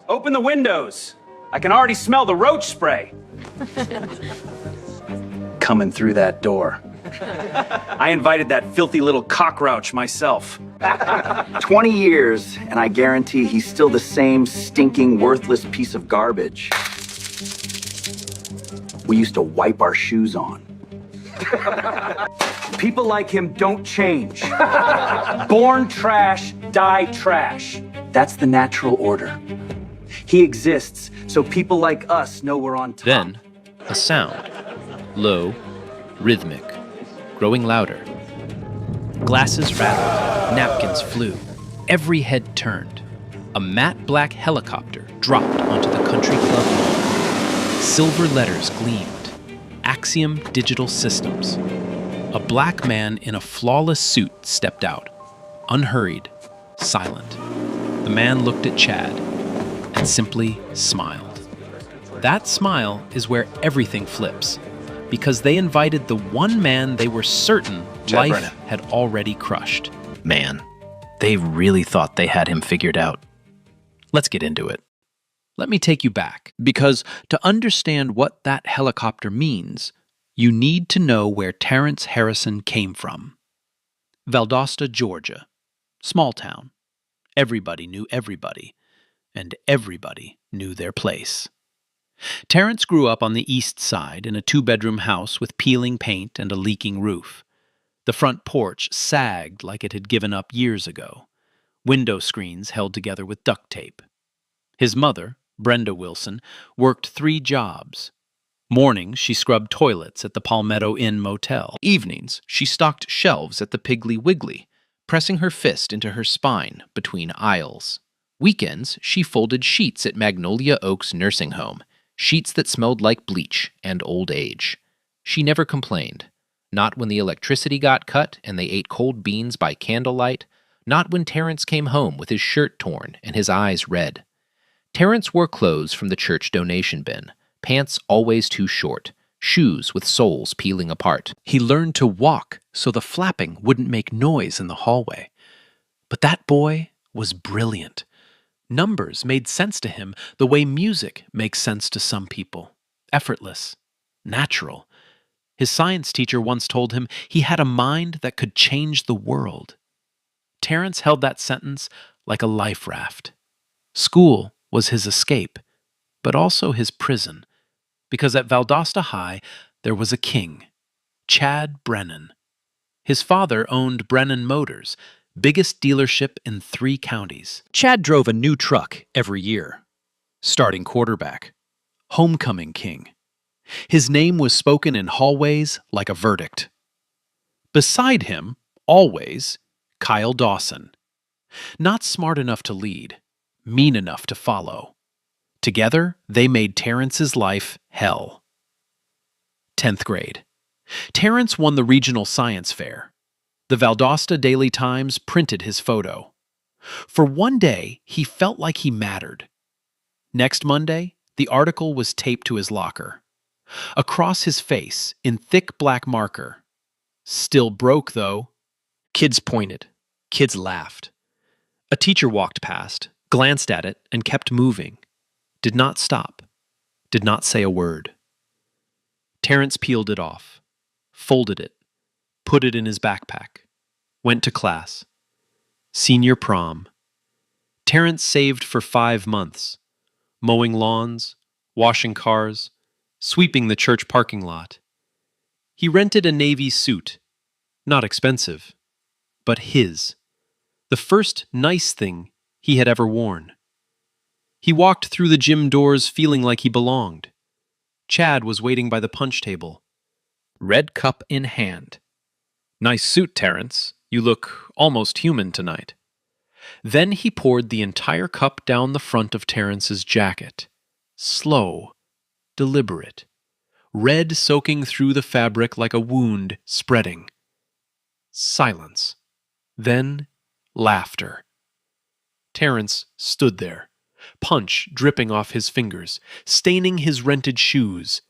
Open the windows. I can already smell the roach spray. Coming through that door. I invited that filthy little cockroach myself. 20 years, and I guarantee he's still the same stinking, worthless piece of garbage we used to wipe our shoes on. People like him don't change. Born trash, die trash. That's the natural order. He exists so people like us know we're on top. Then, a sound. Low, rhythmic, growing louder. Glasses rattled, napkins flew. Every head turned. A matte black helicopter dropped onto the country club lawn. Silver letters gleamed. Axiom Digital Systems. A black man in a flawless suit stepped out, unhurried, silent. The man looked at Chad and simply smiled. That smile is where everything flips, because they invited the one man they were certain life had already crushed. Man, they really thought they had him figured out. Let's get into it. Let me take you back, because to understand what that helicopter means, you need to know where Terrence Harrison came from. Valdosta, Georgia. Small town. Everybody knew everybody, and everybody knew their place. Terrence grew up on the east side in a two-bedroom house with peeling paint and a leaking roof. The front porch sagged like it had given up years ago. Window screens held together with duct tape. His mother, Brenda Wilson, worked 3 jobs. Mornings, she scrubbed toilets at the Palmetto Inn Motel. Evenings, she stocked shelves at the Piggly Wiggly, pressing her fist into her spine between aisles. Weekends, she folded sheets at Magnolia Oaks Nursing Home, sheets that smelled like bleach and old age. She never complained. Not when the electricity got cut and they ate cold beans by candlelight. Not when Terrence came home with his shirt torn and his eyes red. Terrence wore clothes from the church donation bin, pants always too short, shoes with soles peeling apart. He learned to walk so the flapping wouldn't make noise in the hallway. But that boy was brilliant. Numbers made sense to him the way music makes sense to some people. Effortless, natural. His science teacher once told him he had a mind that could change the world. Terrence held that sentence like a life raft. School was his escape, but also his prison, because at Valdosta High there was a king, Chad Brennan. His father owned Brennan Motors, biggest dealership in 3 counties. Chad drove a new truck every year. Starting quarterback, homecoming king. His name was spoken in hallways like a verdict. Beside him, always, Kyle Dawson. Not smart enough to lead, mean enough to follow. Together, they made Terrence's life hell. 10th grade. Terrence won the regional science fair. The Valdosta Daily Times printed his photo. For one day, he felt like he mattered. Next Monday, the article was taped to his locker. Across his face, in thick black marker. Still broke, though. Kids pointed. Kids laughed. A teacher walked past, glanced at it, and kept moving. Did not stop. Did not say a word. Terrence peeled it off, folded it, put it in his backpack, went to class. Senior prom. Terrence saved for 5 months, mowing lawns, washing cars, sweeping the church parking lot. He rented a navy suit, not expensive, but his, the first nice thing he had ever worn. He walked through the gym doors feeling like he belonged. Chad was waiting by the punch table, red cup in hand. "Nice suit, Terrence. You look almost human tonight." Then he poured the entire cup down the front of Terrence's jacket. Slow, deliberate, red soaking through the fabric like a wound spreading. Silence. Then laughter. Terrence stood there, punch dripping off his fingers, staining his rented shoes.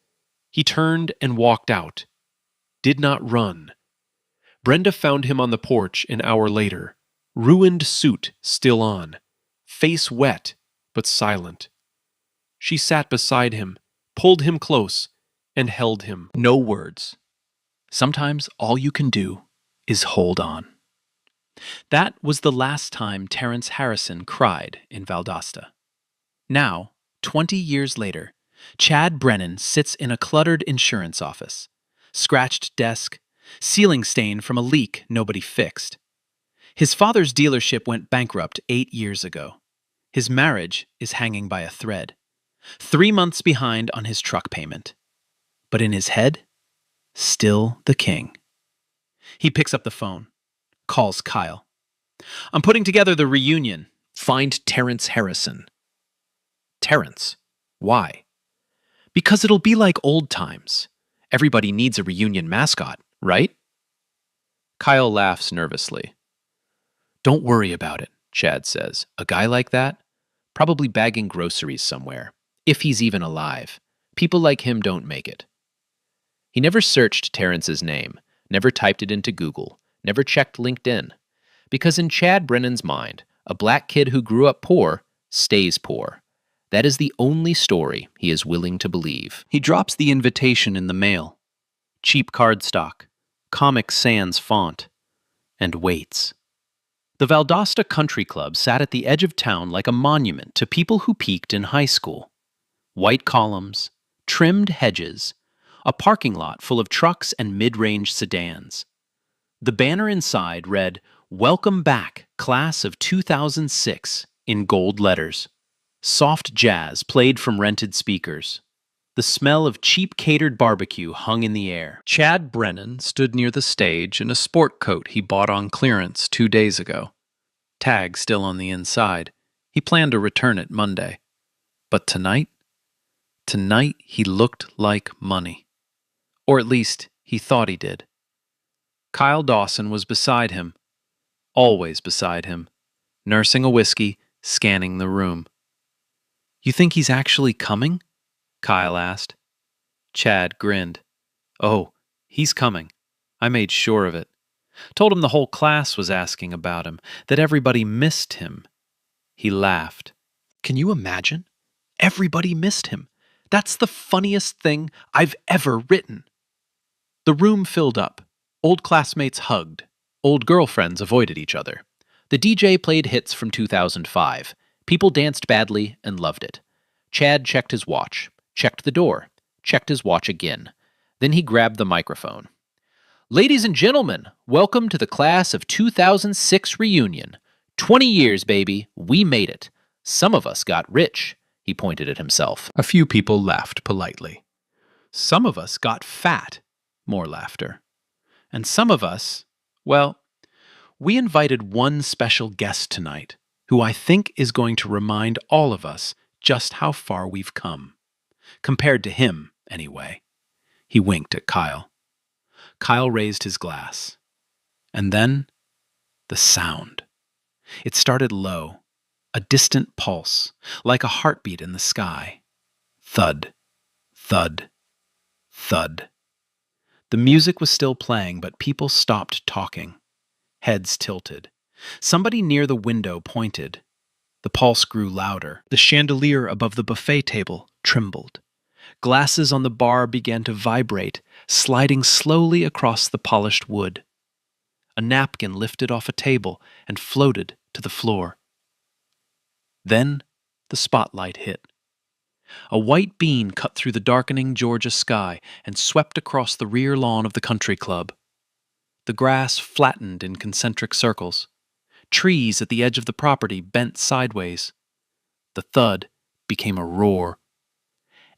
He turned and walked out. Did not run. Brenda found him on the porch an hour later, ruined suit still on, face wet, but silent. She sat beside him, pulled him close, and held him. No words. Sometimes all you can do is hold on. That was the last time Terence Harrison cried in Valdosta. Now, 20 years later, Chad Brennan sits in a cluttered insurance office. Scratched desk, ceiling stain from a leak nobody fixed. His father's dealership went bankrupt 8 years ago. His marriage is hanging by a thread. 3 months behind on his truck payment. But in his head, still the king. He picks up the phone, calls Kyle. "I'm putting together the reunion. Find Terence Harrison. Terence? Why? Because it'll be like old times. Everybody needs a reunion mascot, right?" Kyle laughs nervously. "Don't worry about it," Chad says. "A guy like that? Probably bagging groceries somewhere. If he's even alive. People like him don't make it." He never searched Terence's name, never typed it into Google, never checked LinkedIn. Because in Chad Brennan's mind, a black kid who grew up poor stays poor. That is the only story he is willing to believe. He drops the invitation in the mail. Cheap cardstock, Comic Sans font, and waits. The Valdosta Country Club sat at the edge of town like a monument to people who peaked in high school. White columns, trimmed hedges, a parking lot full of trucks and mid-range sedans. The banner inside read, "Welcome back, class of 2006," in gold letters. Soft jazz played from rented speakers. The smell of cheap catered barbecue hung in the air. Chad Brennan stood near the stage in a sport coat he bought on clearance 2 days ago. Tag still on the inside. He planned to return it Monday. But tonight he looked like money. Or at least he thought he did. Kyle Dawson was beside him. Always beside him. Nursing a whiskey, scanning the room. "You think he's actually coming?" Kyle asked. Chad grinned. "Oh, he's coming. I made sure of it. Told him the whole class was asking about him, that everybody missed him." He laughed. "Can you imagine? Everybody missed him. That's the funniest thing I've ever written." The room filled up. Old classmates hugged. Old girlfriends avoided each other. The DJ played hits from 2005. People danced badly and loved it. Chad checked his watch, checked the door, checked his watch again. Then he grabbed the microphone. "Ladies and gentlemen, welcome to the class of 2006 reunion. 20 years, baby. We made it. Some of us got rich." He pointed at himself. A few people laughed politely. "Some of us got fat." More laughter. "And some of us, well, we invited one special guest tonight, who I think is going to remind all of us just how far we've come. Compared to him, anyway." He winked at Kyle. Kyle raised his glass. And then, the sound. It started low, a distant pulse, like a heartbeat in the sky. Thud, thud, thud. The music was still playing, but people stopped talking. Heads tilted. Somebody near the window pointed. The pulse grew louder. The chandelier above the buffet table trembled. Glasses on the bar began to vibrate, sliding slowly across the polished wood. A napkin lifted off a table and floated to the floor. Then the spotlight hit. A white beam cut through the darkening Georgia sky and swept across the rear lawn of the country club. The grass flattened in concentric circles. Trees at the edge of the property bent sideways. The thud became a roar.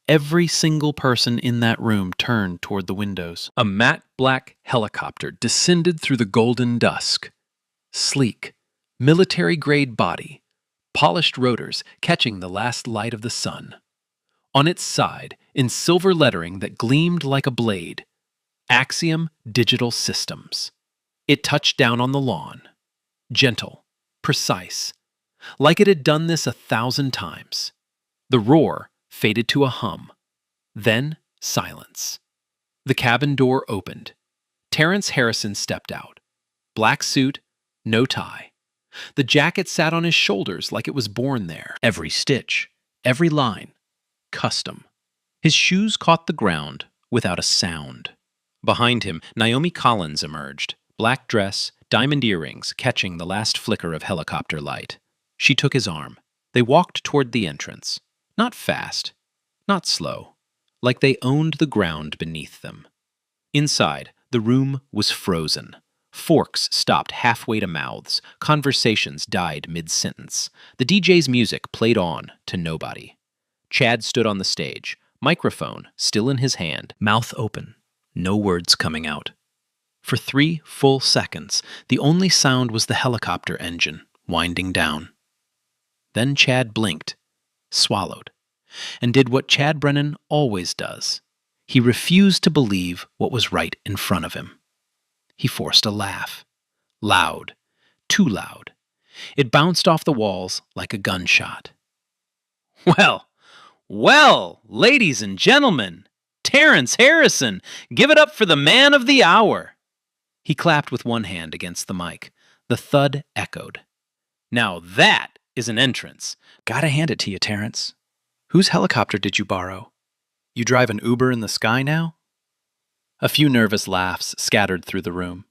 Every single person in that room turned toward the windows. A matte black helicopter descended through the golden dusk. Sleek, military-grade body, polished rotors catching the last light of the sun. On its side, in silver lettering that gleamed like a blade, Axiom Digital Systems. It touched down on the lawn. Gentle, precise, like it had done this 1,000 times. The roar faded to a hum. Then silence. The cabin door opened. Terence Harrison stepped out. Black suit, no tie. The jacket sat on his shoulders like it was born there. Every stitch, every line, custom. His shoes caught the ground without a sound. Behind him, Naomi Collins emerged, black dress, diamond earrings catching the last flicker of helicopter light. She took his arm. They walked toward the entrance. Not fast, not slow, like they owned the ground beneath them. Inside, the room was frozen. Forks stopped halfway to mouths. Conversations died mid-sentence. The DJ's music played on to nobody. Chad stood on the stage, microphone still in his hand, mouth open, no words coming out. For 3 full seconds, the only sound was the helicopter engine winding down. Then Chad blinked, swallowed, and did what Chad Brennan always does. He refused to believe what was right in front of him. He forced a laugh. Loud. Too loud. It bounced off the walls like a gunshot. Well, ladies and gentlemen, Terrence Harrison, give it up for the man of the hour. He clapped with one hand against the mic. The thud echoed. Now that is an entrance. Gotta hand it to you, Terrence. Whose helicopter did you borrow? You drive an Uber in the sky now? A few nervous laughs scattered through the room.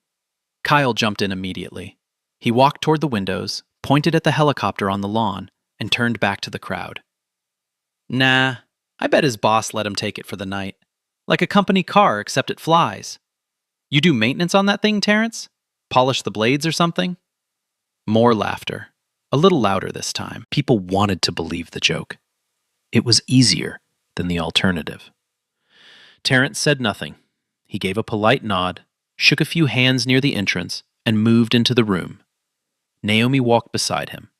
Kyle jumped in immediately. He walked toward the windows, pointed at the helicopter on the lawn, and turned back to the crowd. Nah, I bet his boss let him take it for the night. Like a company car, except it flies. You do maintenance on that thing, Terrence? Polish the blades or something? More laughter. A little louder this time. People wanted to believe the joke. It was easier than the alternative. Terrence said nothing. He gave a polite nod, shook a few hands near the entrance, and moved into the room. Naomi walked beside him.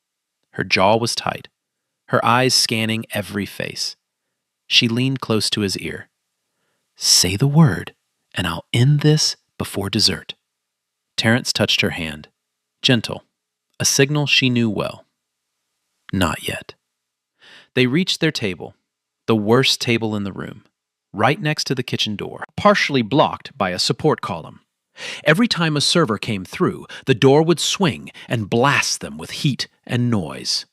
Her jaw was tight, her eyes scanning every face. She leaned close to his ear. Say the word, and I'll end this before dessert. Terrence touched her hand. Gentle, a signal she knew well. Not yet. They reached their table, the worst table in the room, right next to the kitchen door, partially blocked by a support column. Every time a server came through, the door would swing and blast them with heat and noise.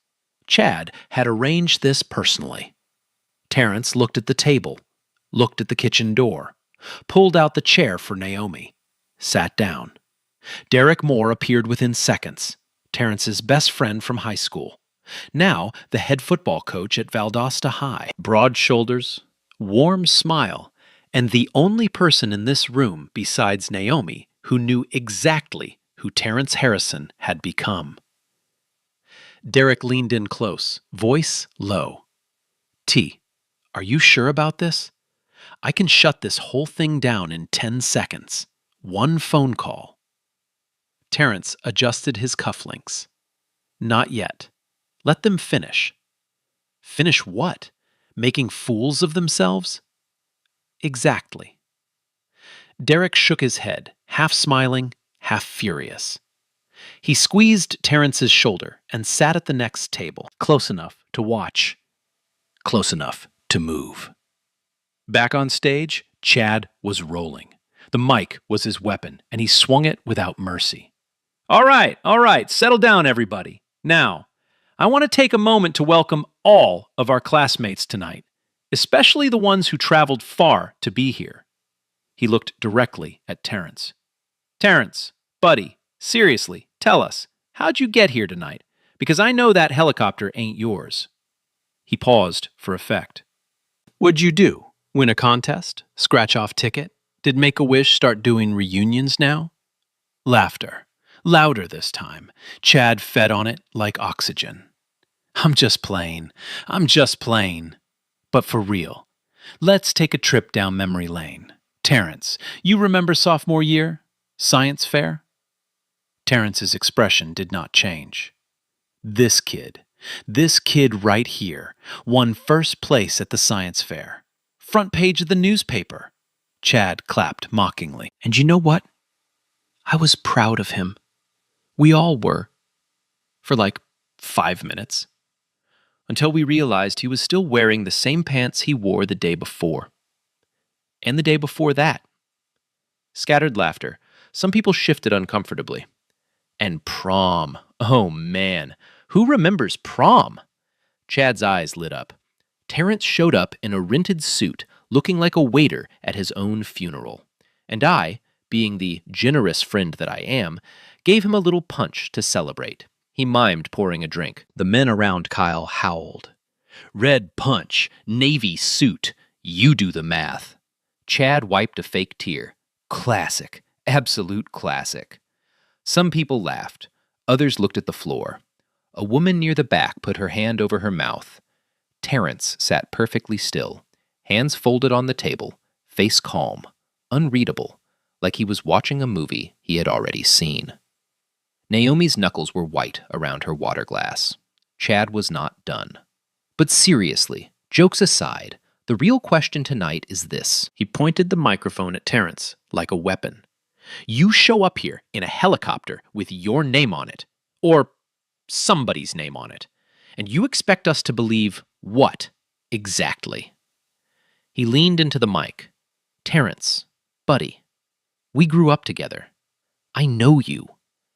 Chad had arranged this personally. Terrence looked at the table, looked at the kitchen door, pulled out the chair for Naomi, sat down. Derek Moore appeared within seconds, Terrence's best friend from high school. Now the head football coach at Valdosta High. Broad shoulders, warm smile, and the only person in this room besides Naomi who knew exactly who Terrence Harrison had become. Derek leaned in close, voice low. T, are you sure about this? I can shut this whole thing down in 10 seconds. One phone call. Terrence adjusted his cufflinks. Not yet. Let them finish. Finish what? Making fools of themselves? Exactly. Derek shook his head, half smiling, half furious. He squeezed Terrence's shoulder and sat at the next table, close enough to watch, close enough to move. Back on stage, Chad was rolling. The mic was his weapon, and he swung it without mercy. All right, settle down, everybody. Now, I want to take a moment to welcome all of our classmates tonight, especially the ones who traveled far to be here. He looked directly at Terrence. Terrence, buddy, seriously, tell us, how'd you get here tonight? Because I know that helicopter ain't yours. He paused for effect. What'd you do? Win a contest? Scratch off ticket? Did Make-A-Wish start doing reunions now? Laughter. Louder this time. Chad fed on it like oxygen. I'm just playing. But for real, let's take a trip down memory lane. Terrence, you remember sophomore year? Science fair? Terrence's expression did not change. This kid right here, won first place at the science fair. Front page of the newspaper. Chad clapped mockingly. And you know what? I was proud of him. We all were. For like 5 minutes. Until we realized he was still wearing the same pants he wore the day before. And the day before that. Scattered laughter. Some people shifted uncomfortably. And prom. Oh man, who remembers prom? Chad's eyes lit up. Terrence showed up in a rented suit, looking like a waiter at his own funeral. And I, being the generous friend that I am, gave him a little punch to celebrate. He mimed pouring a drink. The men around Kyle howled. Red punch, navy suit, you do the math. Chad wiped a fake tear. Classic. Absolute classic. Some people laughed. Others looked at the floor. A woman near the back put her hand over her mouth. Terrence sat perfectly still, hands folded on the table, face calm, unreadable, like he was watching a movie he had already seen. Naomi's knuckles were white around her water glass. Chad was not done. But seriously, jokes aside, the real question tonight is this. He pointed the microphone at Terrence like a weapon. You show up here in a helicopter with your name on it, or somebody's name on it, and you expect us to believe what exactly? He leaned into the mic. Terrence, buddy, we grew up together. I know you.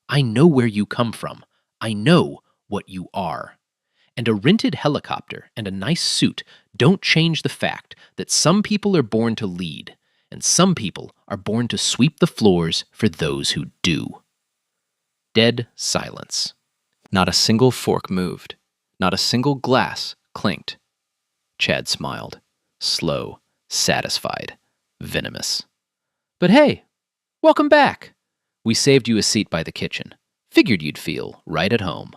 I know where you come from. I know what you are. And a rented helicopter and a nice suit don't change the fact that some people are born to lead, and some people are born to sweep the floors for those who do. Dead silence. Not a single fork moved. Not a single glass clinked. Chad smiled. Slow, satisfied, venomous. But hey, welcome back. We saved you a seat by the kitchen. Figured you'd feel right at home.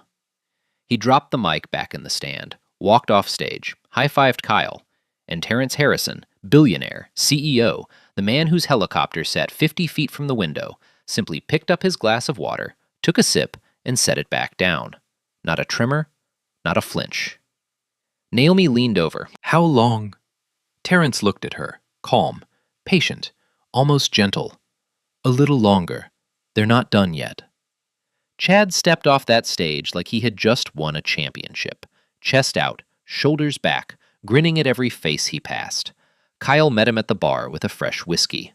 He dropped the mic back in the stand, walked off stage, high-fived Kyle, and Terrence Harrison, billionaire, CEO, the man whose helicopter sat 50 feet from the window, simply picked up his glass of water, took a sip, and set it back down. Not a tremor, not a flinch. Naomi leaned over. How long? Terrence looked at her, calm, patient, almost gentle. A little longer. They're not done yet. Chad stepped off that stage like he had just won a championship. Chest out, shoulders back, grinning at every face he passed. Kyle met him at the bar with a fresh whiskey.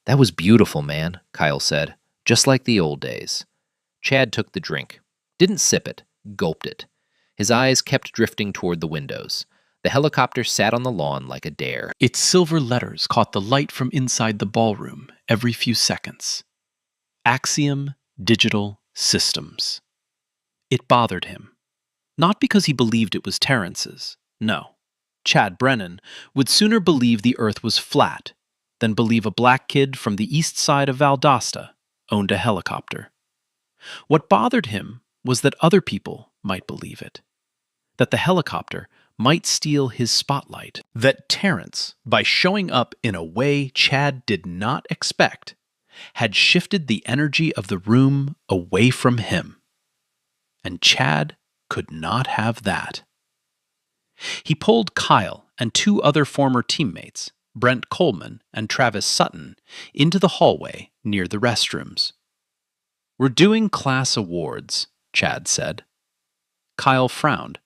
That was beautiful, man, Kyle said, just like the old days. Chad took the drink. Didn't sip it, gulped it. His eyes kept drifting toward the windows. The helicopter sat on the lawn like a dare. Its silver letters caught the light from inside the ballroom every few seconds. Axiom Digital Systems. It bothered him. Not because he believed it was Terrence's. No. Chad Brennan would sooner believe the earth was flat than believe a black kid from the east side of Valdosta owned a helicopter. What bothered him was that other people might believe it. That the helicopter might steal his spotlight. That Terrence, by showing up in a way Chad did not expect, had shifted the energy of the room away from him. And Chad could not have that. He pulled Kyle and two other former teammates, Brent Coleman and Travis Sutton, into the hallway near the restrooms. We're doing class awards, Chad said. Kyle frowned.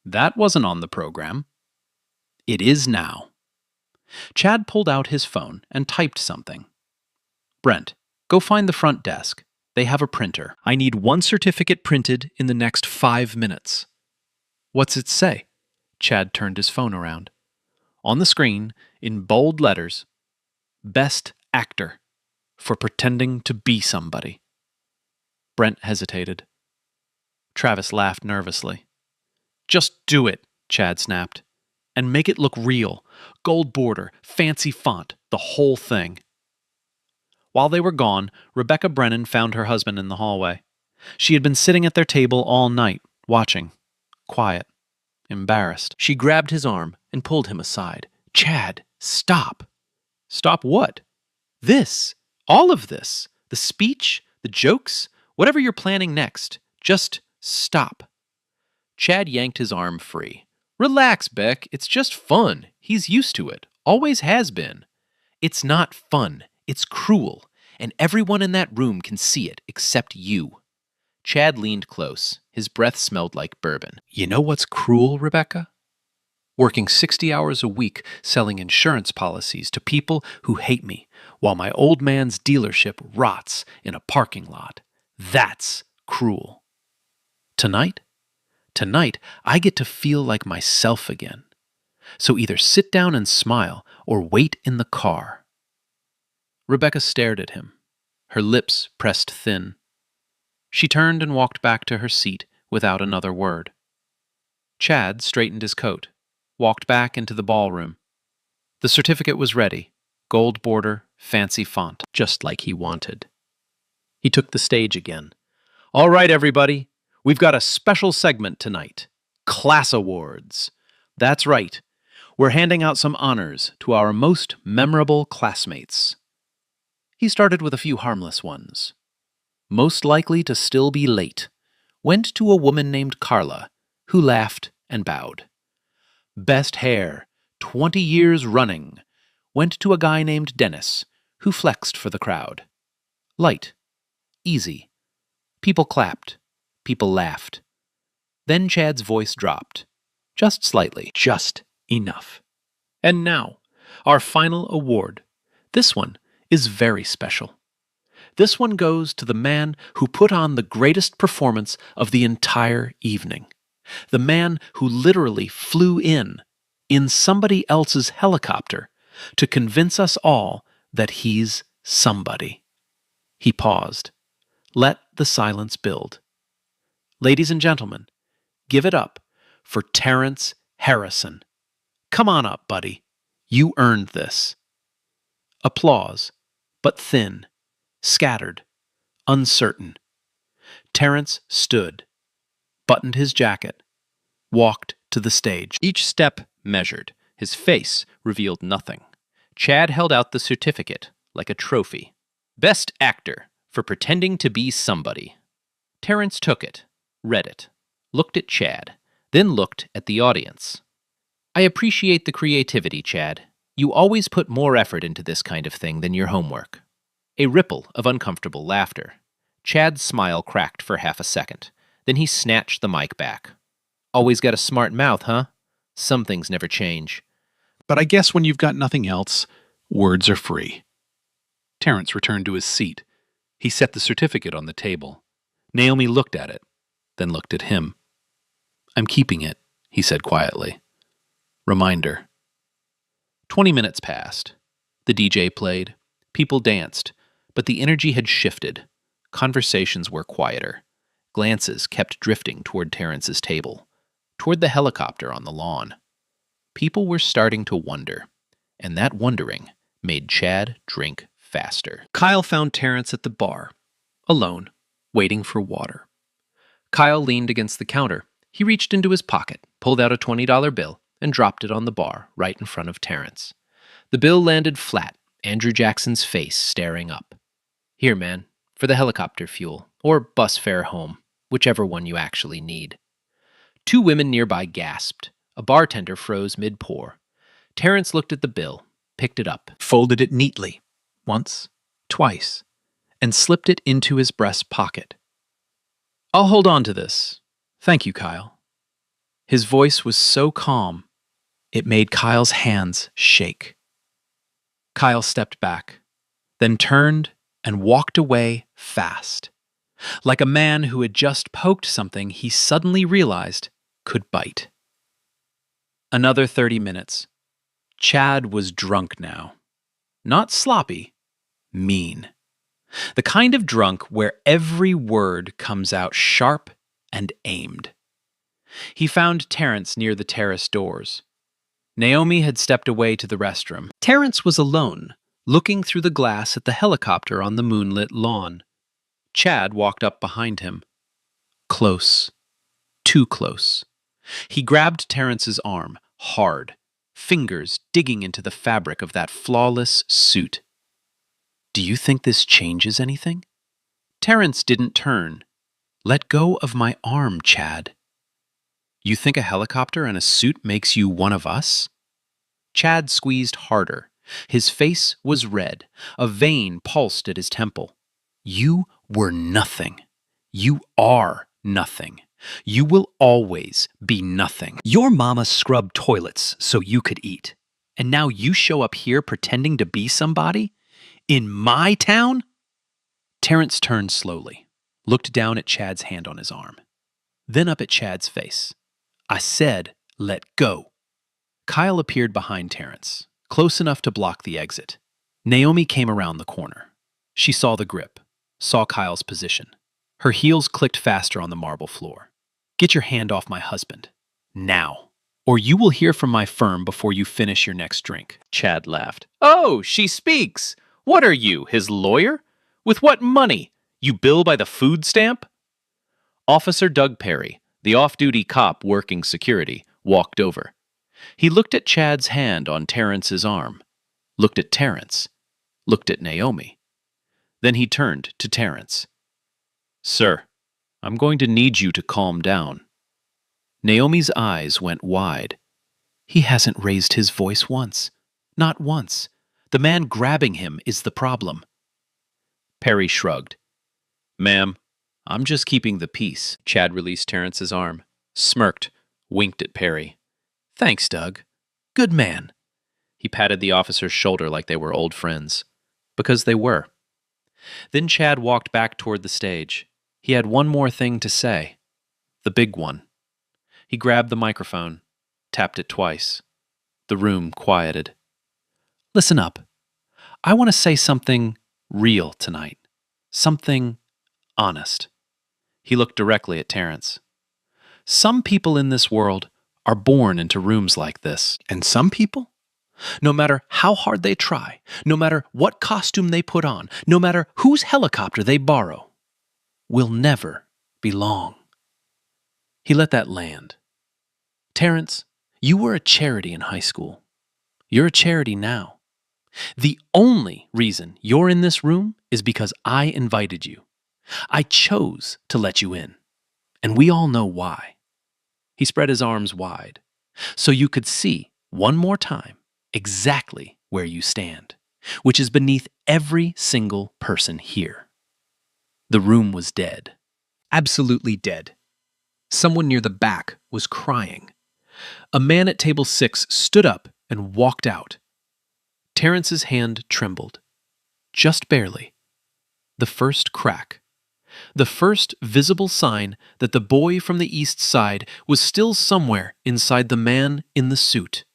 That wasn't on the program. It is now. Chad pulled out his phone and typed something. Brent, go find the front desk. They have a printer. I need one certificate printed in the next 5 minutes. What's it say? Chad turned his phone around. On the screen, in bold letters, Best Actor for pretending to be somebody. Brent hesitated. Travis laughed nervously. Just do it, Chad snapped. And make it look real. Gold border, fancy font, the whole thing. While they were gone, Rebecca Brennan found her husband in the hallway. She had been sitting at their table all night, watching. Quiet. Embarrassed. She grabbed his arm and pulled him aside. Chad, stop. Stop what? This. All of this. The speech, the jokes, whatever you're planning next. Just stop. Chad yanked his arm free. Relax, Beck. It's just fun. He's used to it. Always has been. It's not fun. It's cruel. And everyone in that room can see it except you. Chad leaned close. His breath smelled like bourbon. You know what's cruel, Rebecca? Working 60 hours a week selling insurance policies to people who hate me while my old man's dealership rots in a parking lot. That's cruel. Tonight? Tonight, I get to feel like myself again. So either sit down and smile or wait in the car. Rebecca stared at him, her lips pressed thin. She turned and walked back to her seat without another word. Chad straightened his coat, walked back into the ballroom. The certificate was ready, gold border, fancy font, just like he wanted. He took the stage again. All right, everybody, we've got a special segment tonight. Class Awards. That's right. We're handing out some honors to our most memorable classmates. He started with a few harmless ones. Most likely to still be late, went to a woman named Carla, who laughed and bowed. Best hair, 20 years running, went to a guy named Dennis, who flexed for the crowd. Light, easy. People clapped, people laughed. Then Chad's voice dropped, just slightly, just enough. And now, our final award. This one is very special. This one goes to the man who put on the greatest performance of the entire evening. The man who literally flew in somebody else's helicopter to convince us all that he's somebody. He paused. Let the silence build. Ladies and gentlemen, give it up for Terrence Harrison. Come on up, buddy. You earned this. Applause, but thin, scattered, uncertain. Terrence stood, buttoned his jacket, walked to the stage. Each step measured. His face revealed nothing. Chad held out the certificate like a trophy. Best Actor for pretending to be somebody. Terrence took it, read it, looked at Chad, then looked at the audience. I appreciate the creativity, Chad. You always put more effort into this kind of thing than your homework. A ripple of uncomfortable laughter. Chad's smile cracked for half a second. Then he snatched the mic back. Always got a smart mouth, huh? Some things never change. But I guess when you've got nothing else, words are free. Terrence returned to his seat. He set the certificate on the table. Naomi looked at it, then looked at him. I'm keeping it, he said quietly. Reminder. 20 minutes passed. The DJ played. People danced, but the energy had shifted. Conversations were quieter. Glances kept drifting toward Terrence's table, toward the helicopter on the lawn. People were starting to wonder, and that wondering made Chad drink faster. Kyle found Terrence at the bar, alone, waiting for water. Kyle leaned against the counter. He reached into his pocket, pulled out a $20 bill, and dropped it on the bar right in front of Terrence. The bill landed flat, Andrew Jackson's face staring up. Here, man, for the helicopter fuel, or bus fare home, whichever one you actually need. Two women nearby gasped. A bartender froze mid-pour. Terrence looked at the bill, picked it up, Folded it neatly, once, twice, and slipped it into his breast pocket. I'll hold on to this. Thank you, Kyle. His voice was so calm, it made Kyle's hands shake. Kyle stepped back, then turned and walked away fast, like a man who had just poked something he suddenly realized could bite. Another 30 minutes. Chad was drunk now. Not sloppy, mean. The kind of drunk where every word comes out sharp and aimed. He found Terrence near the terrace doors. Naomi had stepped away to the restroom. Terrence was alone, looking through the glass at the helicopter on the moonlit lawn. Chad walked up behind him. Close. Too close. He grabbed Terrence's arm, hard, fingers digging into the fabric of that flawless suit. Do you think this changes anything? Terrence didn't turn. Let go of my arm, Chad. You think a helicopter and a suit makes you one of us? Chad squeezed harder. His face was red. A vein pulsed at his temple. You were nothing. You are nothing. You will always be nothing. Your mama scrubbed toilets so you could eat. And now you show up here pretending to be somebody? In my town? Terrence turned slowly, looked down at Chad's hand on his arm, then up at Chad's face. I said, let go. Kyle appeared behind Terrence, close enough to block the exit. Naomi came around the corner. She saw the grip, saw Kyle's position. Her heels clicked faster on the marble floor. Get your hand off my husband. Now. Or you will hear from my firm before you finish your next drink. Chad laughed. Oh, she speaks. What are you, his lawyer? With what money? You bill by the food stamp? Officer Doug Perry, the off-duty cop working security, walked over. He looked at Chad's hand on Terrence's arm, looked at Terrence, looked at Naomi. Then he turned to Terrence. Sir, I'm going to need you to calm down. Naomi's eyes went wide. He hasn't raised his voice once. Not once. The man grabbing him is the problem. Perry shrugged. Ma'am, I'm just keeping the peace. Chad released Terrence's arm, smirked, winked at Perry. Thanks, Doug. Good man. He patted the officer's shoulder like they were old friends. Because they were. Then Chad walked back toward the stage. He had one more thing to say. The big one. He grabbed the microphone, tapped it twice. The room quieted. Listen up. I want to say something real tonight. Something honest. He looked directly at Terrence. Some people in this world are born into rooms like this. And some people, no matter how hard they try, no matter what costume they put on, no matter whose helicopter they borrow, will never belong. He let that land. Terrence, you were a charity in high school. You're a charity now. The only reason you're in this room is because I invited you. I chose to let you in. And we all know why. He spread his arms wide, so you could see, one more time, exactly where you stand, which is beneath every single person here. The room was dead. Absolutely dead. Someone near the back was crying. A man at table 6 stood up and walked out. Terrence's hand trembled. Just barely. The first crack. The first visible sign that the boy from the east side was still somewhere inside the man in the suit.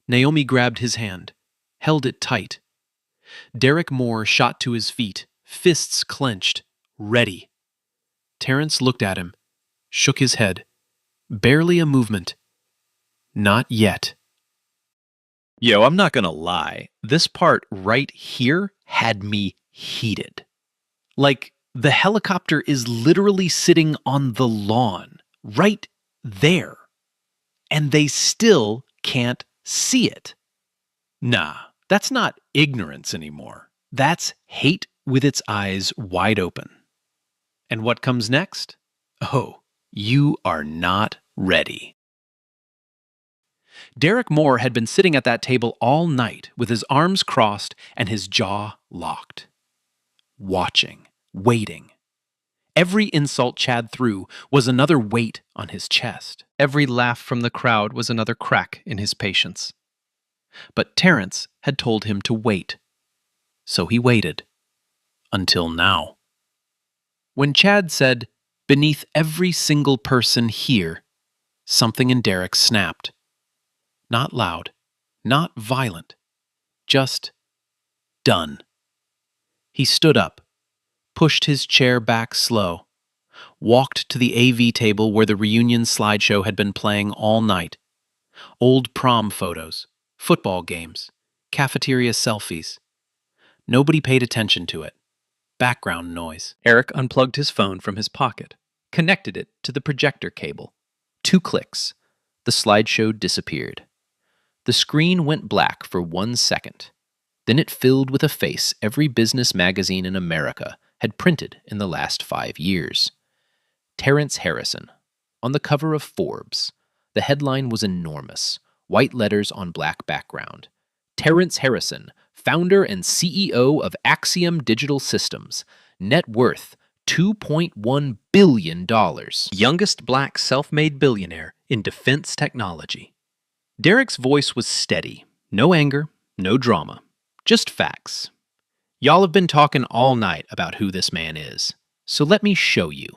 Naomi grabbed his hand, held it tight. Derek Moore shot to his feet, fists clenched, ready. Terrence looked at him, shook his head. Barely a movement. Not yet. Yo, I'm not gonna lie. This part right here had me heated. Like, the helicopter is literally sitting on the lawn, right there. And they still can't see it. Nah, that's not ignorance anymore. That's hate with its eyes wide open. And what comes next? Oh, you are not ready. Derek Moore had been sitting at that table all night with his arms crossed and his jaw locked. Watching, waiting. Every insult Chad threw was another weight on his chest. Every laugh from the crowd was another crack in his patience. But Terrence had told him to wait. So he waited. Until now. When Chad said, beneath every single person here, something in Derek snapped. Not loud, not violent, just done. He stood up, pushed his chair back slow, walked to the AV table where the reunion slideshow had been playing all night. Old prom photos, football games, cafeteria selfies. Nobody paid attention to it. Background noise. Eric unplugged his phone from his pocket, connected it to the projector cable. 2 clicks. The slideshow disappeared. The screen went black for 1 second. Then it filled with a face every business magazine in America had printed in the last 5 years. Terrence Harrison, on the cover of Forbes. The headline was enormous, white letters on black background. Terrence Harrison, founder and CEO of Axiom Digital Systems, net worth $2.1 billion. Youngest black self-made billionaire in defense technology. Derek's voice was steady. No anger, no drama. Just facts. Y'all have been talking all night about who this man is. So let me show you.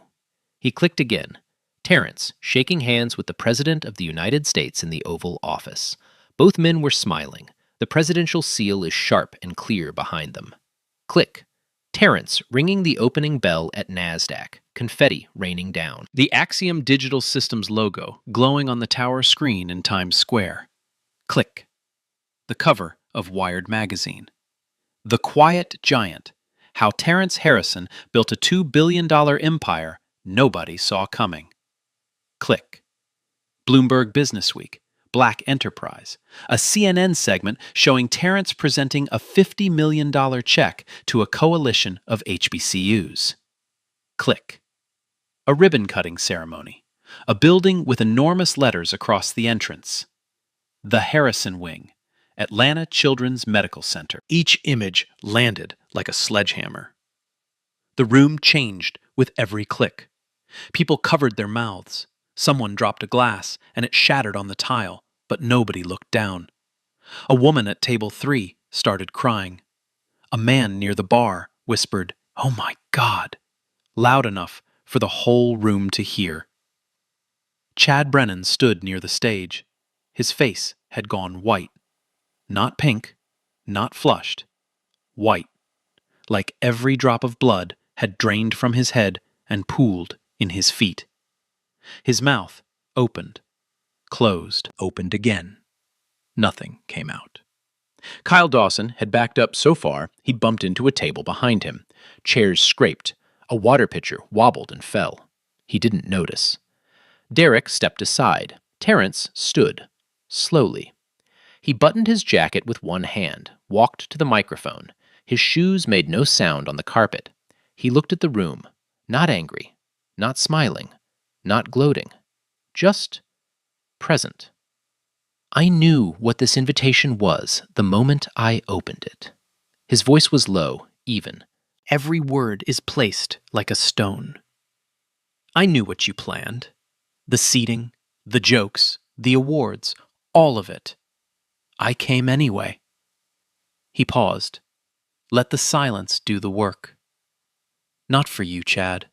He clicked again. Terrence, shaking hands with the President of the United States in the Oval Office. Both men were smiling. The presidential seal is sharp and clear behind them. Click. Terrence ringing the opening bell at NASDAQ, confetti raining down. The Axiom Digital Systems logo glowing on the tower screen in Times Square. Click. The cover of Wired magazine. The Quiet Giant. How Terrence Harrison built a $2 billion empire nobody saw coming. Click. Bloomberg Businessweek. Black Enterprise, a CNN segment showing Terrence presenting a $50 million check to a coalition of HBCUs. Click. A ribbon-cutting ceremony, a building with enormous letters across the entrance. The Harrison Wing, Atlanta Children's Medical Center. Each image landed like a sledgehammer. The room changed with every click. People covered their mouths. Someone dropped a glass, and it shattered on the tile, but nobody looked down. A woman at table 3 started crying. A man near the bar whispered, "Oh my God," loud enough for the whole room to hear. Chad Brennan stood near the stage. His face had gone white. Not pink, not flushed. White. Like every drop of blood had drained from his head and pooled in his feet. His mouth opened, closed, opened again. Nothing came out. Kyle Dawson had backed up so far he bumped into a table behind him. Chairs scraped. A water pitcher wobbled and fell. He didn't notice. Derek stepped aside. Terrence stood, slowly. He buttoned his jacket with one hand, walked to the microphone. His shoes made no sound on the carpet. He looked at the room, not angry, not smiling, not gloating, just present. I knew what this invitation was the moment I opened it. His voice was low, even. Every word is placed like a stone. I knew what you planned. The seating, the jokes, the awards, all of it. I came anyway. He paused. Let the silence do the work. Not for you, Chad.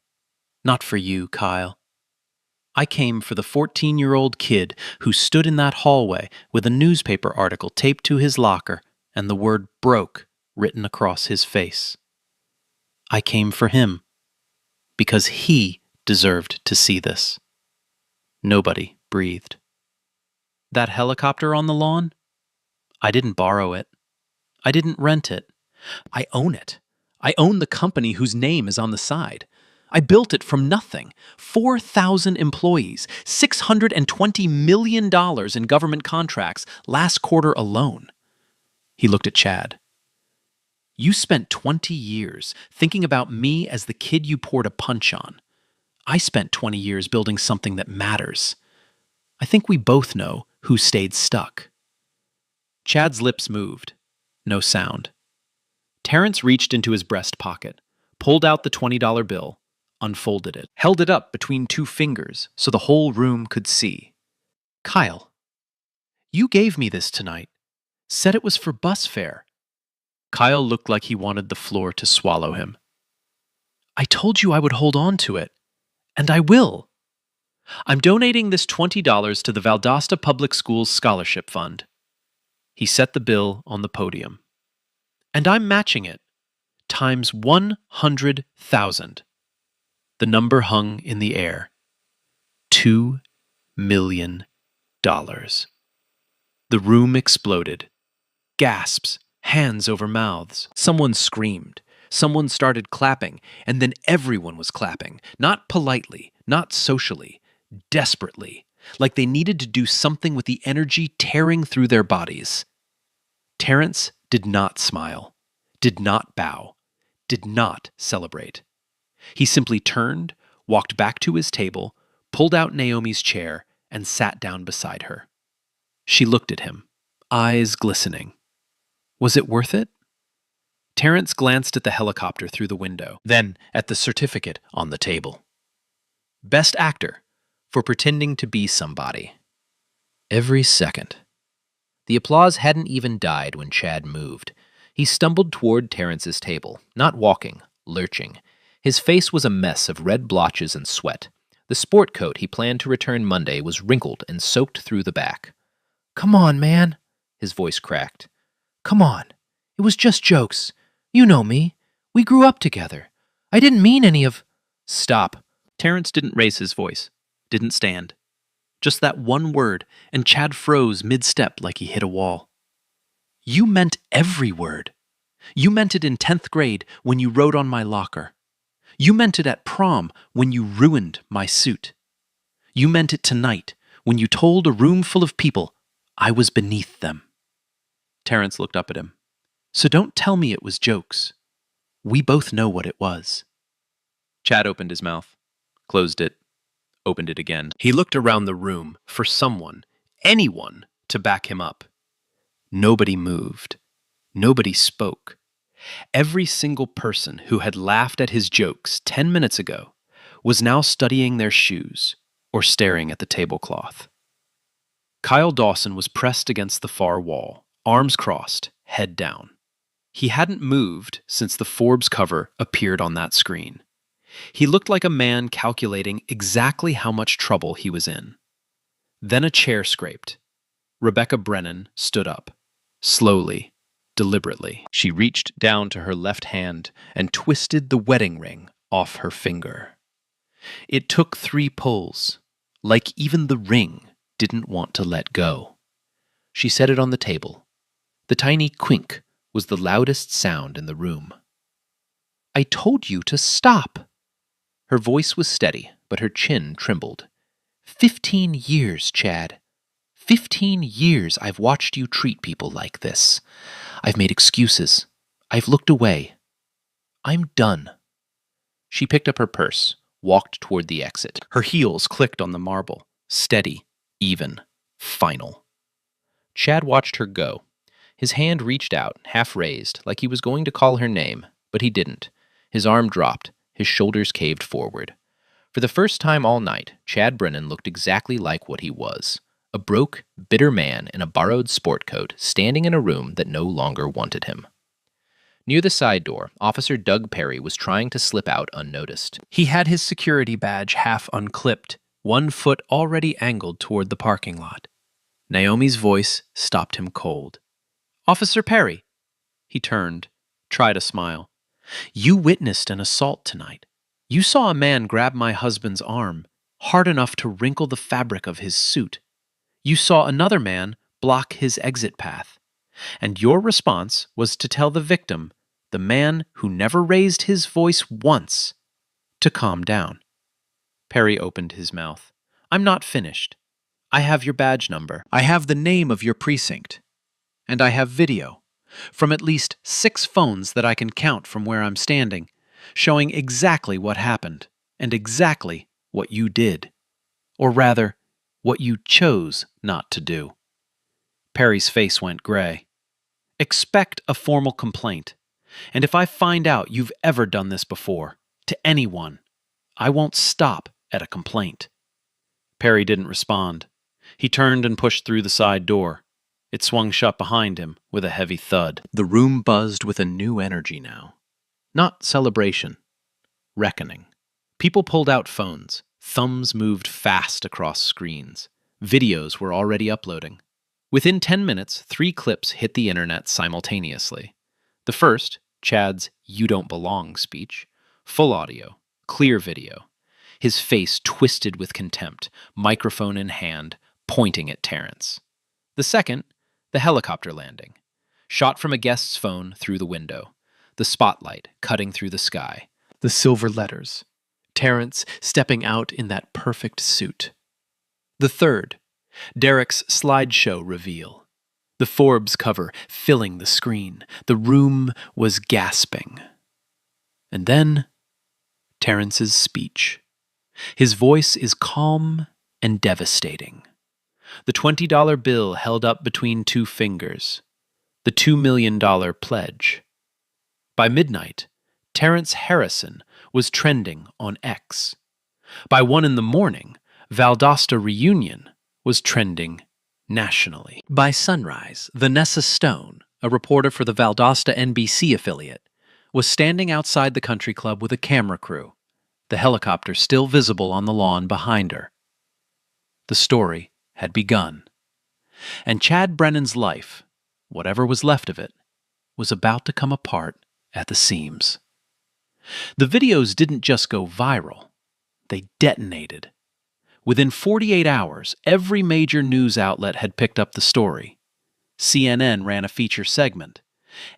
Not for you, Kyle. I came for the 14-year-old kid who stood in that hallway with a newspaper article taped to his locker and the word broke written across his face. I came for him because he deserved to see this. Nobody breathed. That helicopter on the lawn? I didn't borrow it. I didn't rent it. I own it. I own the company whose name is on the side. I built it from nothing. 4,000 employees, $620 million in government contracts last quarter alone. He looked at Chad. You spent 20 years thinking about me as the kid you poured a punch on. I spent 20 years building something that matters. I think we both know who stayed stuck. Chad's lips moved. No sound. Terrence reached into his breast pocket, pulled out the $20 bill, unfolded it, held it up between two fingers so the whole room could see. Kyle, you gave me this tonight. Said it was for bus fare. Kyle looked like he wanted the floor to swallow him. I told you I would hold on to it, and I will. I'm donating this $20 to the Valdosta Public Schools Scholarship Fund. He set the bill on the podium. And I'm matching it, times 100,000. The number hung in the air. $2 million. The room exploded. Gasps, hands over mouths. Someone screamed. Someone started clapping, and then everyone was clapping. Not politely, not socially, desperately, like they needed to do something with the energy tearing through their bodies. Terrence did not smile, did not bow, did not celebrate. He simply turned, walked back to his table, pulled out Naomi's chair, and sat down beside her. She looked at him, eyes glistening. Was it worth it? Terrence glanced at the helicopter through the window, then at the certificate on the table. Best Actor for pretending to be somebody. Every second. The applause hadn't even died when Chad moved. He stumbled toward Terrence's table, not walking, lurching. His face was a mess of red blotches and sweat. The sport coat he planned to return Monday was wrinkled and soaked through the back. "Come on, man," his voice cracked. "Come on. It was just jokes. You know me. We grew up together. I didn't mean any of—" Stop. Terrence didn't raise his voice, didn't stand. Just that one word, and Chad froze mid-step like he hit a wall. You meant every word. You meant it in 10th grade when you wrote on my locker. You meant it at prom when you ruined my suit. You meant it tonight when you told a room full of people I was beneath them. Terrence looked up at him. So don't tell me it was jokes. We both know what it was. Chad opened his mouth, closed it, opened it again. He looked around the room for someone, anyone, to back him up. Nobody moved. Nobody spoke. Every single person who had laughed at his jokes 10 minutes ago was now studying their shoes or staring at the tablecloth. Kyle Dawson was pressed against the far wall, arms crossed, head down. He hadn't moved since the Forbes cover appeared on that screen. He looked like a man calculating exactly how much trouble he was in. Then a chair scraped. Rebecca Brennan stood up, slowly, deliberately. She reached down to her left hand and twisted the wedding ring off her finger. It took 3 pulls, like even the ring didn't want to let go. She set it on the table. The tiny quink was the loudest sound in the room. "I told you to stop." Her voice was steady, but her chin trembled. 15 years, Chad. 15 years I've watched you treat people like this. I've made excuses. I've looked away. I'm done. She picked up her purse, walked toward the exit. Her heels clicked on the marble. Steady, even, final. Chad watched her go. His hand reached out, half raised, like he was going to call her name, but he didn't. His arm dropped. His shoulders caved forward. For the first time all night, Chad Brennan looked exactly like what he was. A broke, bitter man in a borrowed sport coat standing in a room that no longer wanted him. Near the side door, Officer Doug Perry was trying to slip out unnoticed. He had his security badge half unclipped, one foot already angled toward the parking lot. Naomi's voice stopped him cold. "Officer Perry." He turned, tried a smile. "You witnessed an assault tonight. You saw a man grab my husband's arm, hard enough to wrinkle the fabric of his suit. You saw another man block his exit path. And your response was to tell the victim, the man who never raised his voice once, to calm down." Perry opened his mouth. "I'm not finished. I have your badge number. I have the name of your precinct. And I have video from at least 6 phones that I can count from where I'm standing, showing exactly what happened and exactly what you did. Or rather, what you chose not to do." Perry's face went gray. "Expect a formal complaint. And if I find out you've ever done this before, to anyone, I won't stop at a complaint." Perry didn't respond. He turned and pushed through the side door. It swung shut behind him with a heavy thud. The room buzzed with a new energy now. Not celebration. Reckoning. People pulled out phones. Thumbs moved fast across screens. Videos were already uploading. Within 10 minutes, 3 clips hit the internet simultaneously. The first, Chad's "You don't belong" speech, full audio, clear video. His face twisted with contempt, microphone in hand, pointing at Terrence. The second, the helicopter landing. Shot from a guest's phone through the window. The spotlight cutting through the sky. The silver letters. Terrence stepping out in that perfect suit. The third, Derek's slideshow reveal. The Forbes cover filling the screen. The room was gasping. And then, Terrence's speech. His voice is calm and devastating. The $20 bill held up between 2 fingers. The $2 million pledge. By midnight, Terrence Harrison was trending on X. By 1 a.m, Valdosta Reunion was trending nationally. By sunrise, Vanessa Stone, a reporter for the Valdosta NBC affiliate, was standing outside the country club with a camera crew, the helicopter still visible on the lawn behind her. The story had begun, and Chad Brennan's life, whatever was left of it, was about to come apart at the seams. The videos didn't just go viral, they detonated. Within 48 hours, every major news outlet had picked up the story. CNN ran a feature segment.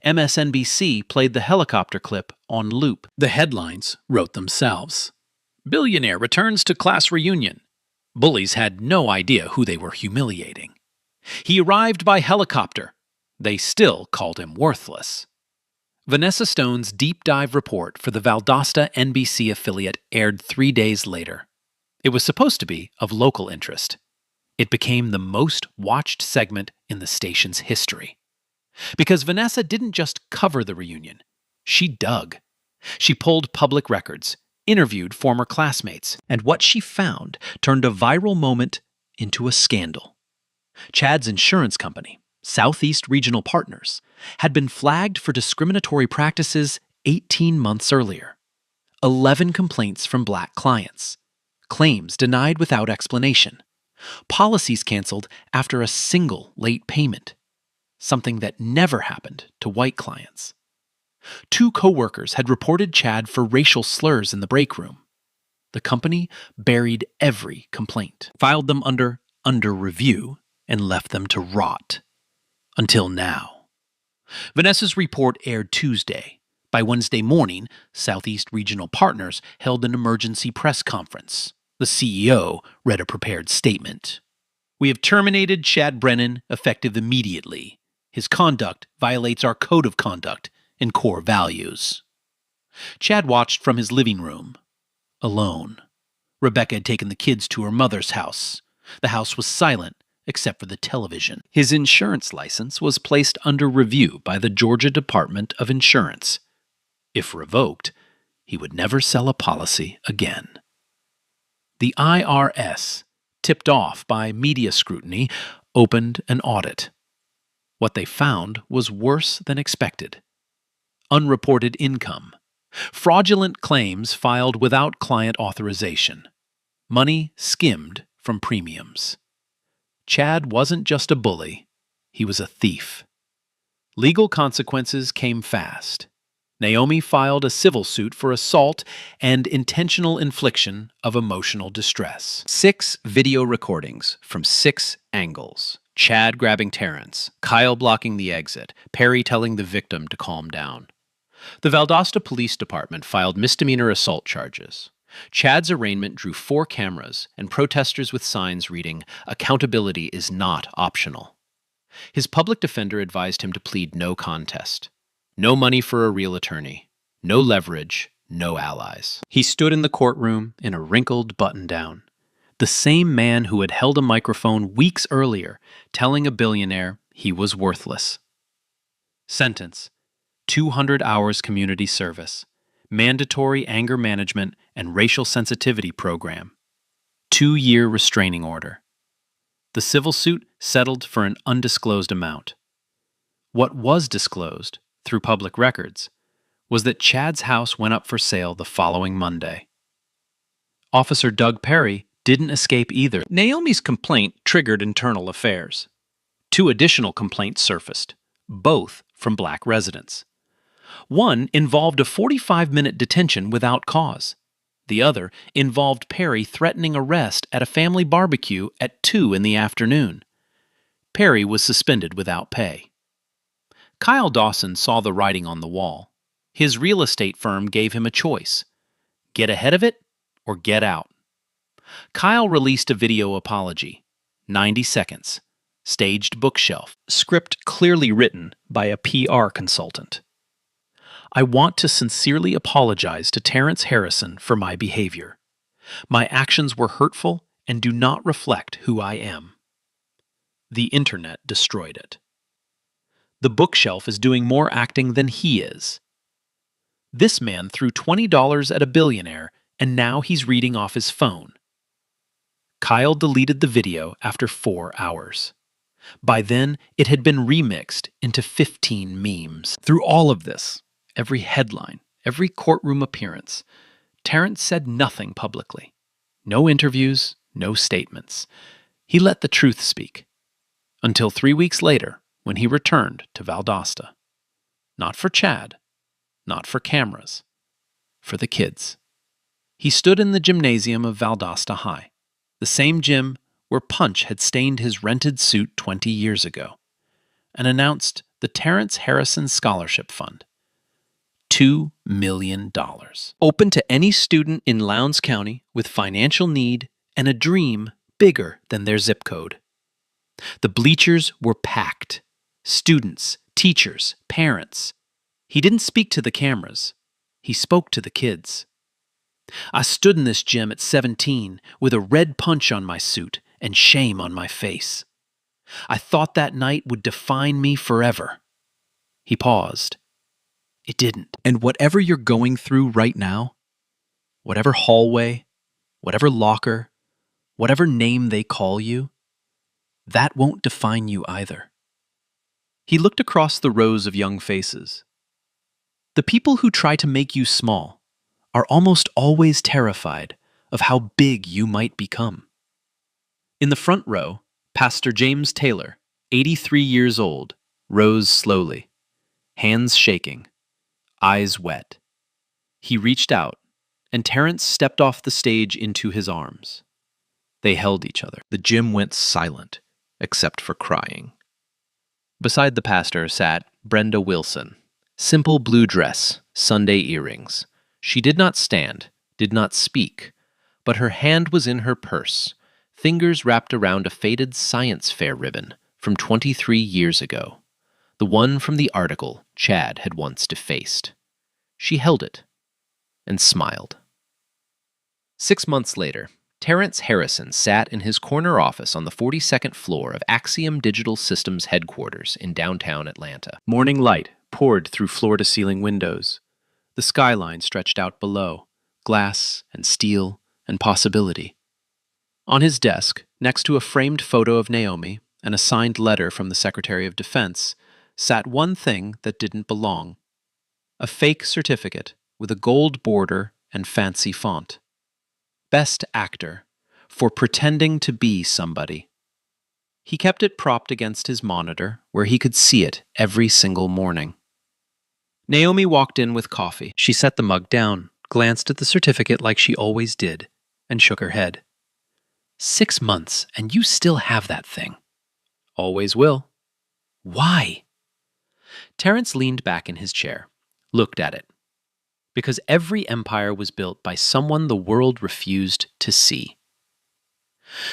MSNBC played the helicopter clip on loop. The headlines wrote themselves. Billionaire returns to class reunion. Bullies had no idea who they were humiliating. He arrived by helicopter. They still called him worthless. Vanessa Stone's deep dive report for the Valdosta NBC affiliate aired 3 days later. It was supposed to be of local interest. It became the most watched segment in the station's history. Because Vanessa didn't just cover the reunion, she dug. She pulled public records, interviewed former classmates, and what she found turned a viral moment into a scandal. Chad's insurance company, Southeast Regional Partners, had been flagged for discriminatory practices 18 months earlier. 11 complaints from black clients. Claims denied without explanation. Policies canceled after a single late payment. Something that never happened to white clients. 2 co-workers had reported Chad for racial slurs in the break room. The company buried every complaint, filed them under review, and left them to rot. Until now. Vanessa's report aired Tuesday. By Wednesday morning, Southeast Regional Partners held an emergency press conference. The CEO read a prepared statement. "We have terminated Chad Brennan effective immediately. His conduct violates our code of conduct and core values." Chad watched from his living room, alone. Rebecca had taken the kids to her mother's house. The house was silent, except for the television. His insurance license was placed under review by the Georgia Department of Insurance. If revoked, he would never sell a policy again. The IRS, tipped off by media scrutiny, opened an audit. What they found was worse than expected. Unreported income. Fraudulent claims filed without client authorization. Money skimmed from premiums. Chad wasn't just a bully, he was a thief. Legal consequences came fast. Naomi filed a civil suit for assault and intentional infliction of emotional distress. 6 video recordings from 6 angles. Chad grabbing Terrence, Kyle blocking the exit, Perry telling the victim to calm down. The Valdosta Police Department filed misdemeanor assault charges. Chad's arraignment drew 4 cameras and protesters with signs reading, "Accountability is not optional." His public defender advised him to plead no contest. No money for a real attorney. No leverage. No allies. He stood in the courtroom in a wrinkled button-down. The same man who had held a microphone weeks earlier, telling a billionaire he was worthless. Sentence: 200 hours community service. Mandatory anger management and racial sensitivity program. 2-year restraining order. The civil suit settled for an undisclosed amount. What was disclosed, through public records, was that Chad's house went up for sale the following Monday. Officer Doug Perry didn't escape either. Naomi's complaint triggered internal affairs. 2 additional complaints surfaced, both from black residents. One involved a 45-minute detention without cause. The other involved Perry threatening arrest at a family barbecue at 2 in the afternoon. Perry was suspended without pay. Kyle Dawson saw the writing on the wall. His real estate firm gave him a choice: get ahead of it or get out. Kyle released a video apology, 90 seconds, staged bookshelf, script clearly written by a PR consultant. "I want to sincerely apologize to Terrence Harrison for my behavior. My actions were hurtful and do not reflect who I am." The internet destroyed it. The bookshelf is doing more acting than he is. This man threw $20 at a billionaire, and now he's reading off his phone. Kyle deleted the video after 4 hours. By then, it had been remixed into 15 memes. Through all of this, every headline, every courtroom appearance, Terrence said nothing publicly. No interviews, no statements. He let the truth speak. Until 3 weeks later, when he returned to Valdosta. Not for Chad, not for cameras, for the kids. He stood in the gymnasium of Valdosta High, the same gym where Punch had stained his rented suit 20 years ago, and announced the Terrence Harrison Scholarship Fund. $2 million. Open to any student in Lowndes County with financial need and a dream bigger than their zip code. The bleachers were packed. Students, teachers, parents. He didn't speak to the cameras. He spoke to the kids. I stood in this gym at 17 with a red punch on my suit and shame on my face. I thought that night would define me forever. He paused. It didn't. And whatever you're going through right now, whatever hallway, whatever locker, whatever name they call you, that won't define you either. He looked across the rows of young faces. The people who try to make you small are almost always terrified of how big you might become. In the front row, Pastor James Taylor, 83 years old, rose slowly, hands shaking, eyes wet. He reached out, and Terrence stepped off the stage into his arms. They held each other. The gym went silent, except for crying. Beside the pastor sat Brenda Wilson. Simple blue dress, Sunday earrings. She did not stand, did not speak, but her hand was in her purse, fingers wrapped around a faded science fair ribbon from 23 years ago, the one from the article Chad had once defaced. She held it and smiled. 6 months later, Terrence Harrison sat in his corner office on the 42nd floor of Axiom Digital Systems headquarters in downtown Atlanta. Morning light poured through floor-to-ceiling windows. The skyline stretched out below, glass and steel and possibility. On his desk, next to a framed photo of Naomi and a signed letter from the Secretary of Defense, sat one thing that didn't belong. A fake certificate with a gold border and fancy font. Best Actor for pretending to be somebody. He kept it propped against his monitor where he could see it every single morning. Naomi walked in with coffee. She set the mug down, glanced at the certificate like she always did, and shook her head. 6 months, and you still have that thing. Always will. Why? Terrence leaned back in his chair, looked at it. Because every empire was built by someone the world refused to see.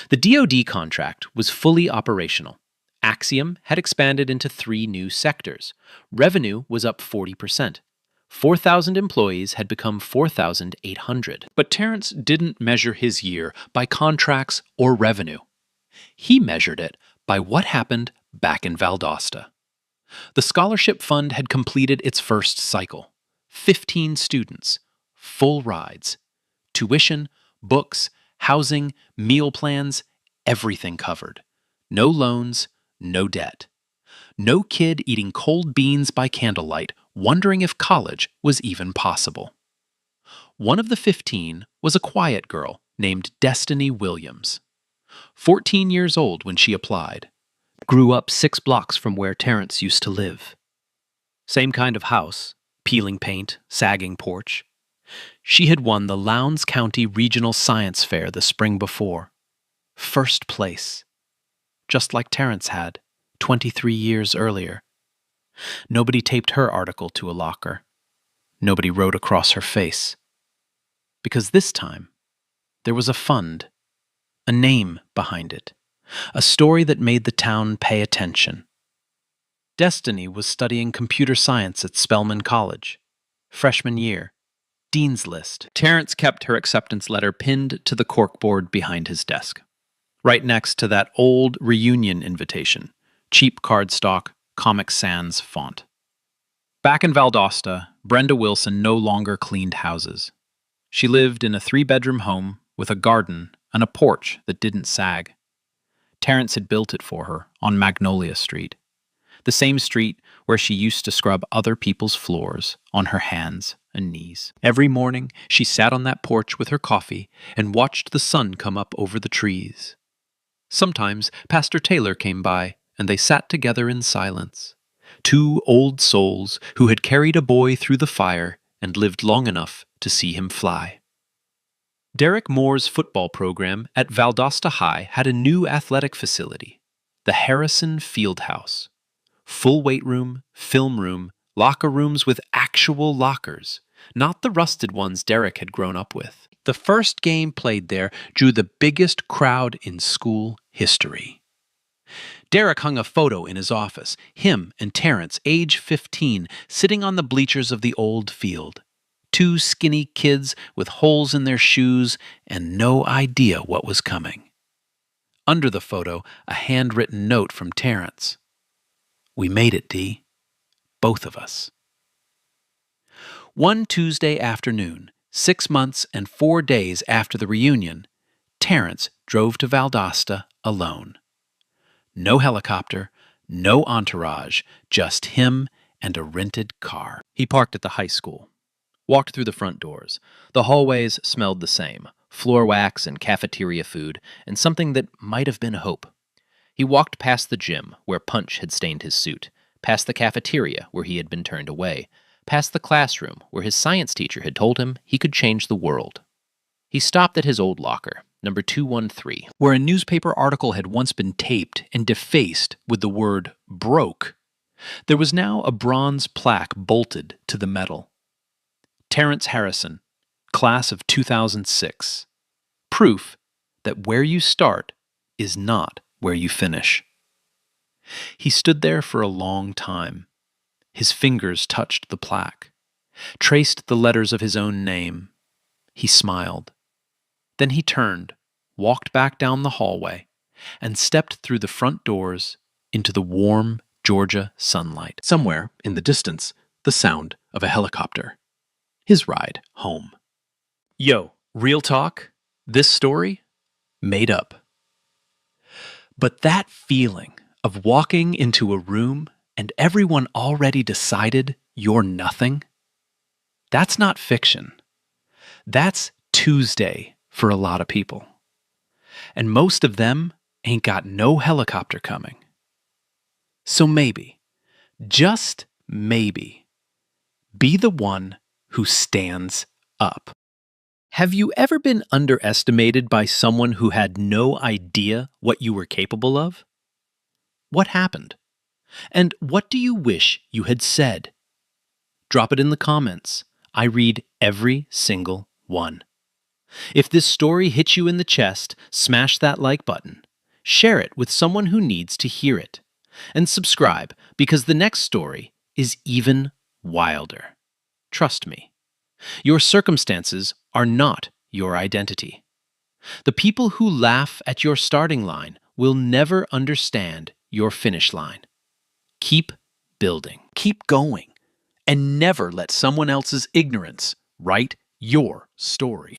The DoD contract was fully operational. Axiom had expanded into 3 new sectors. Revenue was up 40%. 4,000 employees had become 4,800. But Terrence didn't measure his year by contracts or revenue. He measured it by what happened back in Valdosta. The scholarship fund had completed its first cycle. 15 students, full rides, tuition, books, housing, meal plans, everything covered. No loans, no debt. No kid eating cold beans by candlelight, wondering if college was even possible. One of the 15 was a quiet girl named Destiny Williams. 14 years old when she applied. Grew up 6 blocks from where Terrence used to live. Same kind of house, peeling paint, sagging porch. She had won the Lowndes County Regional Science Fair the spring before. First place. Just like Terrence had, 23 years earlier. Nobody taped her article to a locker. Nobody wrote across her face. Because this time, there was a fund, a name behind it, a story that made the town pay attention. Destiny was studying computer science at Spelman College. Freshman year. Dean's List. Terrence kept her acceptance letter pinned to the corkboard behind his desk, right next to that old reunion invitation, cheap cardstock, Comic Sans font. Back in Valdosta, Brenda Wilson no longer cleaned houses. She lived in a 3-bedroom home with a garden and a porch that didn't sag. Terrence had built it for her on Magnolia Street. The same street where she used to scrub other people's floors on her hands and knees. Every morning, she sat on that porch with her coffee and watched the sun come up over the trees. Sometimes Pastor Taylor came by, and they sat together in silence. Two old souls who had carried a boy through the fire and lived long enough to see him fly. Derek Moore's football program at Valdosta High had a new athletic facility, the Harrison Fieldhouse. Full weight room, film room, locker rooms with actual lockers, not the rusted ones Derek had grown up with. The first game played there drew the biggest crowd in school history. Derek hung a photo in his office, him and Terrence, age 15, sitting on the bleachers of the old field. Two skinny kids with holes in their shoes and no idea what was coming. Under the photo, a handwritten note from Terrence. "We made it, Dee. Both of us." One Tuesday afternoon, 6 months and 4 days after the reunion, Terrence drove to Valdosta alone. No helicopter, no entourage, just him and a rented car. He parked at the high school, walked through the front doors. The hallways smelled the same, floor wax and cafeteria food, and something that might have been hope. He walked past the gym, where Punch had stained his suit, past the cafeteria, where he had been turned away, past the classroom, where his science teacher had told him he could change the world. He stopped at his old locker, number 213, where a newspaper article had once been taped and defaced with the word broke. There was now a bronze plaque bolted to the metal. Terrence Harrison, class of 2006. Proof that where you start is not where you finish. He stood there for a long time. His fingers touched the plaque, traced the letters of his own name. He smiled. Then he turned, walked back down the hallway, and stepped through the front doors into the warm Georgia sunlight. Somewhere in the distance, the sound of a helicopter. His ride home. Yo, real talk, this story, made up. But that feeling of walking into a room and everyone already decided you're nothing, that's not fiction. That's Tuesday for a lot of people. And most of them ain't got no helicopter coming. So maybe, just maybe, be the one who stands up. Have you ever been underestimated by someone who had no idea what you were capable of? What happened? And what do you wish you had said? Drop it in the comments. I read every single one. If this story hits you in the chest, smash that like button. Share it with someone who needs to hear it. And subscribe, because the next story is even wilder. Trust me. Your circumstances are not your identity. The people who laugh at your starting line will never understand your finish line. Keep building. Keep going. And never let someone else's ignorance write your story.